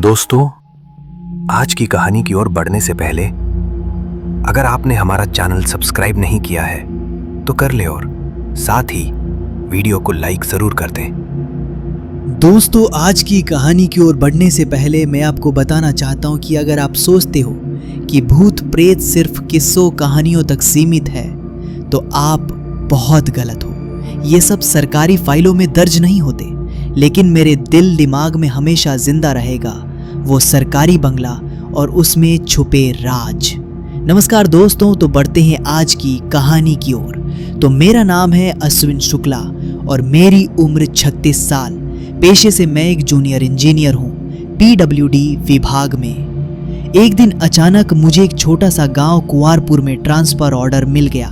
दोस्तों, आज की कहानी की ओर बढ़ने से पहले अगर आपने हमारा चैनल सब्सक्राइब नहीं किया है तो कर ले और साथ ही वीडियो को लाइक जरूर कर दें। दोस्तों, आज की कहानी की ओर बढ़ने से पहले मैं आपको बताना चाहता हूं कि अगर आप सोचते हो कि भूत प्रेत सिर्फ किस्सों कहानियों तक सीमित है तो आप बहुत गलत हो। ये सब सरकारी फाइलों में दर्ज नहीं होते, लेकिन मेरे दिल दिमाग में हमेशा जिंदा रहेगा वो सरकारी बंगला और उसमें छुपे राज। नमस्कार दोस्तों, तो बढ़ते हैं आज की कहानी की ओर। तो मेरा नाम है अश्विन शुक्ला और मेरी उम्र 36 साल। पेशे से मैं एक जूनियर इंजीनियर हूँ PWD विभाग में। एक दिन अचानक मुझे एक छोटा सा गांव कुंवारपुर में ट्रांसफर ऑर्डर मिल गया।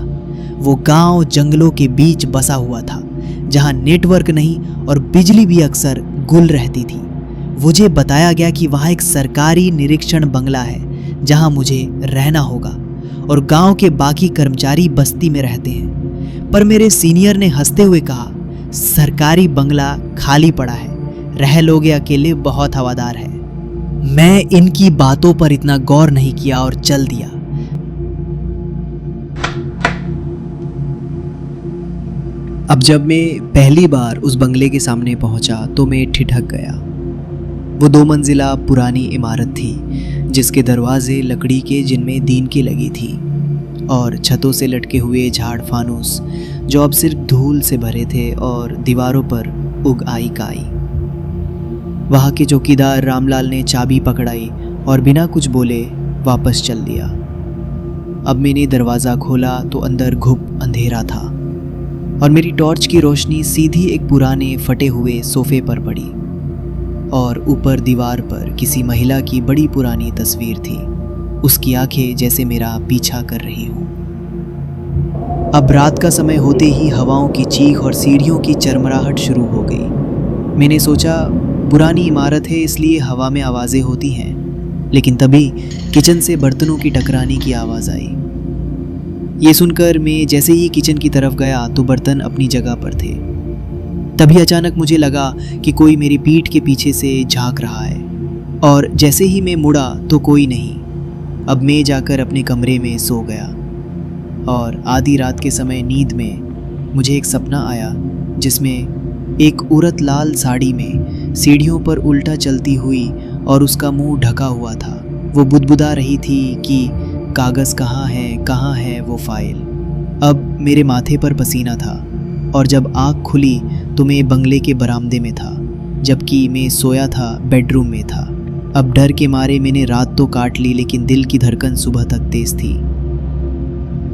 वो गांव जंगलों के बीच बसा हुआ था, जहां नेटवर्क नहीं और बिजली भी अक्सर गुल रहती थी। मुझे बताया गया कि वहां एक सरकारी निरीक्षण बंगला है जहां मुझे रहना होगा और गांव के बाकी कर्मचारी बस्ती में रहते हैं। पर मेरे सीनियर ने हंसते हुए कहा, सरकारी बंगला खाली पड़ा है, रह लोगे अकेले, बहुत हवादार है। मैं इनकी बातों पर इतना गौर नहीं किया और चल दिया। अब जब मैं पहली बार उस बंगले के सामने पहुंचा तो मैं ठिठक गया। वो 2 मंजिला पुरानी इमारत थी जिसके दरवाजे लकड़ी के जिनमें दीनकी लगी थी और छतों से लटके हुए झाड़ फानूस जो अब सिर्फ धूल से भरे थे और दीवारों पर उग आई काई। वहाँ के चौकीदार रामलाल ने चाबी पकड़ाई और बिना कुछ बोले वापस चल दिया। अब मैंने दरवाज़ा खोला तो अंदर घुप अंधेरा था और मेरी टॉर्च की रोशनी सीधी एक पुराने फटे हुए सोफे पर पड़ी और ऊपर दीवार पर किसी महिला की बड़ी पुरानी तस्वीर थी। उसकी आंखें जैसे मेरा पीछा कर रही हों। अब रात का समय होते ही हवाओं की चीख और सीढ़ियों की चरमराहट शुरू हो गई। मैंने सोचा पुरानी इमारत है इसलिए हवा में आवाज़ें होती हैं, लेकिन तभी किचन से बर्तनों की टकराने की आवाज़ आई। ये सुनकर मैं जैसे ही किचन की तरफ गया तो बर्तन अपनी जगह पर थे। तभी अचानक मुझे लगा कि कोई मेरी पीठ के पीछे से झांक रहा है और जैसे ही मैं मुड़ा तो कोई नहीं। अब मैं जाकर अपने कमरे में सो गया और आधी रात के समय नींद में मुझे एक सपना आया जिसमें एक औरत लाल साड़ी में सीढ़ियों पर उल्टा चलती हुई और उसका मुंह ढका हुआ था। वो बुदबुदा रही थी कि कागज़ कहाँ है वो फाइल। अब मेरे माथे पर पसीना था और जब आँख खुली तो मैं बंगले के बरामदे में था, जबकि मैं सोया था बेडरूम में था। अब डर के मारे मैंने रात तो काट ली, लेकिन दिल की धड़कन सुबह तक तेज थी।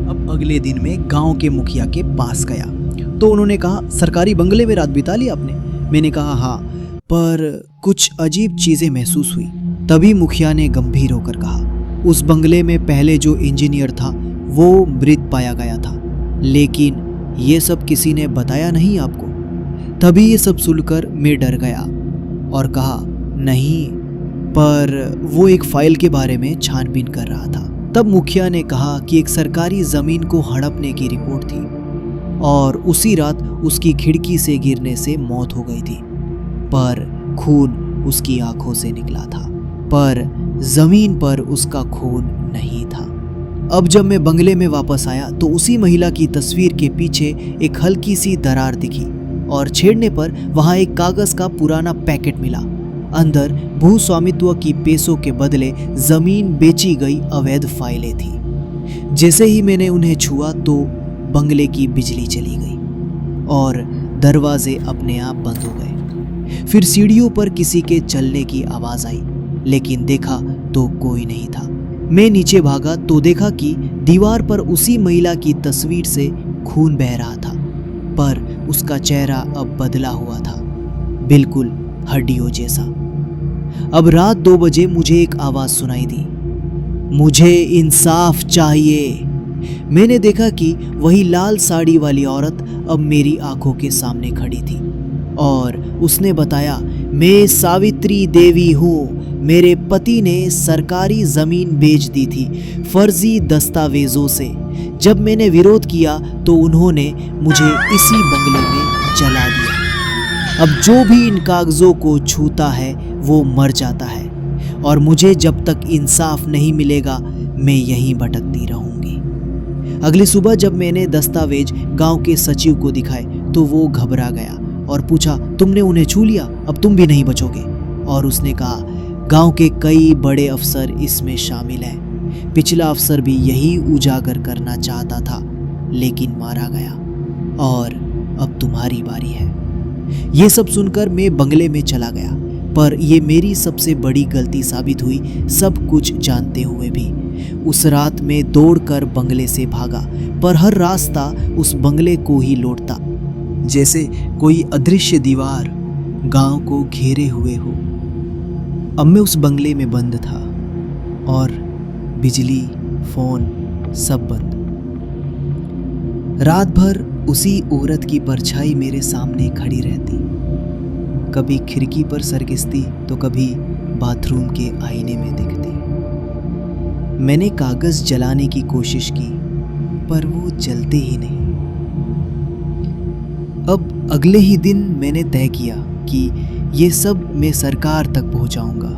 अब अगले दिन मैं गांव के मुखिया के पास गया तो उन्होंने कहा, सरकारी बंगले में रात बिता ली आपने? मैंने कहा हाँ, पर कुछ अजीब चीज़ें महसूस हुई। तभी मुखिया ने गंभीर होकर कहा, उस बंगले में पहले जो इंजीनियर था वो मृत पाया गया था, लेकिन ये सब किसी ने बताया नहीं आपको? तभी ये सब सुनकर मैं डर गया और कहा, नहीं, पर वो एक फाइल के बारे में छानबीन कर रहा था। तब मुखिया ने कहा कि एक सरकारी जमीन को हड़पने की रिपोर्ट थी और उसी रात उसकी खिड़की से गिरने से मौत हो गई थी, पर खून उसकी आंखों से निकला था, पर जमीन पर उसका खून नहीं था। अब जब मैं बंगले में वापस आया तो उसी महिला की तस्वीर के पीछे एक हल्की सी दरार दिखी और छेड़ने पर वहां एक कागज का पुराना पैकेट मिला। अंदर भूस्वामित्व की पैसों के बदले जमीन बेची गई अवैध फाइलें थी। जैसे ही मैंने उन्हें छुआ तो बंगले की बिजली चली गई और दरवाजे अपने आप बंद हो गए। फिर सीढ़ियों पर किसी के चलने की आवाज आई, लेकिन देखा तो कोई नहीं था। मैं नीचे भागा तो देखा कि दीवार पर उसी महिला की तस्वीर से खून बह रहा था, पर उसका चेहरा अब बदला हुआ था, बिल्कुल हड्डियों जैसा। अब रात 2 बजे मुझे एक आवाज सुनाई दी, मुझे इंसाफ चाहिए। मैंने देखा कि वही लाल साड़ी वाली औरत अब मेरी आंखों के सामने खड़ी थी और उसने बताया, मैं सावित्री देवी हूँ। मेरे पति ने सरकारी जमीन बेच दी थी फर्जी दस्तावेजों से। जब मैंने विरोध किया तो उन्होंने मुझे इसी बंगले में जला दिया। अब जो भी इन कागजों को छूता है वो मर जाता है। और मुझे जब तक इंसाफ नहीं मिलेगा मैं यहीं भटकती रहूंगी। अगली सुबह जब मैंने दस्तावेज गांव के सचिव को दिखाए तो वो घबरा गया और पूछा, तुमने उन्हें छू लिया, अब तुम भी नहीं बचोगे। और उसने कहा, गांव के कई बड़े अफसर इसमें शामिल हैं। पिछला अफसर भी यही उजागर करना चाहता था लेकिन मारा गया और अब तुम्हारी बारी है। ये सब सुनकर मैं बंगले में चला गया, पर यह मेरी सबसे बड़ी गलती साबित हुई, सब कुछ जानते हुए भी। उस रात में दौड़कर बंगले से भागा, पर हर रास्ता उस बंगले को ही लौटता, जैसे कोई अदृश्य दीवार गांव को घेरे हुए हो। अब मैं उस बंगले में बंद था और बिजली, फोन सब बंद। रात भर उसी औरत की परछाई मेरे सामने खड़ी रहती, कभी खिड़की पर सरकिसती तो कभी बाथरूम के आईने में दिखती। मैंने कागज जलाने की कोशिश की पर वो जलते ही नहीं। अब अगले ही दिन मैंने तय किया कि ये सब मैं सरकार तक पहुंचाऊंगा।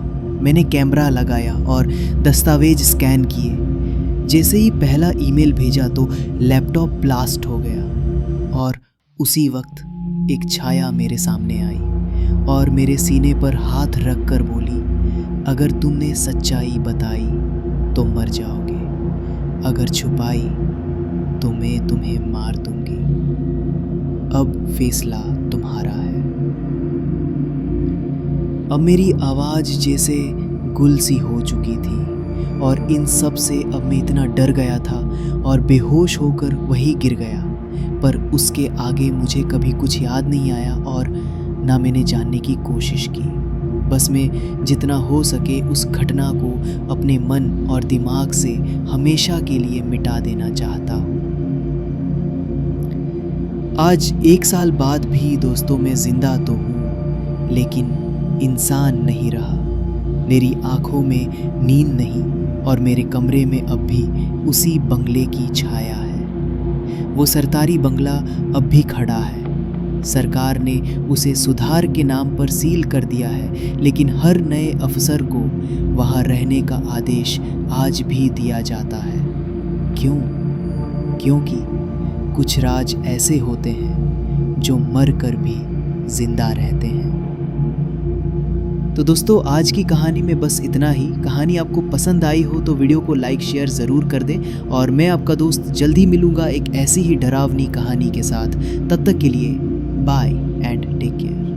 मैंने कैमरा लगाया और दस्तावेज स्कैन किए। जैसे ही पहला ईमेल भेजा तो लैपटॉप ब्लास्ट हो गया और उसी वक्त एक छाया मेरे सामने आई और मेरे सीने पर हाथ रखकर बोली, अगर तुमने सच्चाई बताई तो मर जाओगे, अगर छुपाई तो मैं तुम्हें मार दूंगी। अब फैसला तुम्हारा है। अब मेरी आवाज़ जैसे गुल सी हो चुकी थी और इन सब से अब मैं इतना डर गया था और बेहोश होकर वहीं गिर गया। पर उसके आगे मुझे कभी कुछ याद नहीं आया और ना मैंने जानने की कोशिश की। बस मैं जितना हो सके उस घटना को अपने मन और दिमाग से हमेशा के लिए मिटा देना चाहता हूँ। आज 1 साल बाद भी दोस्तों मैं जिंदा तो हूँ लेकिन इंसान नहीं रहा। मेरी आंखों में नींद नहीं और मेरे कमरे में अब भी उसी बंगले की छाया है। वो सरकारी बंगला अब भी खड़ा है। सरकार ने उसे सुधार के नाम पर सील कर दिया है, लेकिन हर नए अफसर को वहाँ रहने का आदेश आज भी दिया जाता है। क्यों? क्योंकि कुछ राज ऐसे होते हैं जो मर कर भी जिंदा रहते हैं। तो दोस्तों आज की कहानी में बस इतना ही। कहानी आपको पसंद आई हो तो वीडियो को लाइक शेयर ज़रूर कर दें और मैं आपका दोस्त जल्दी मिलूंगा एक ऐसी ही डरावनी कहानी के साथ। तब तक के लिए बाय एंड टेक केयर।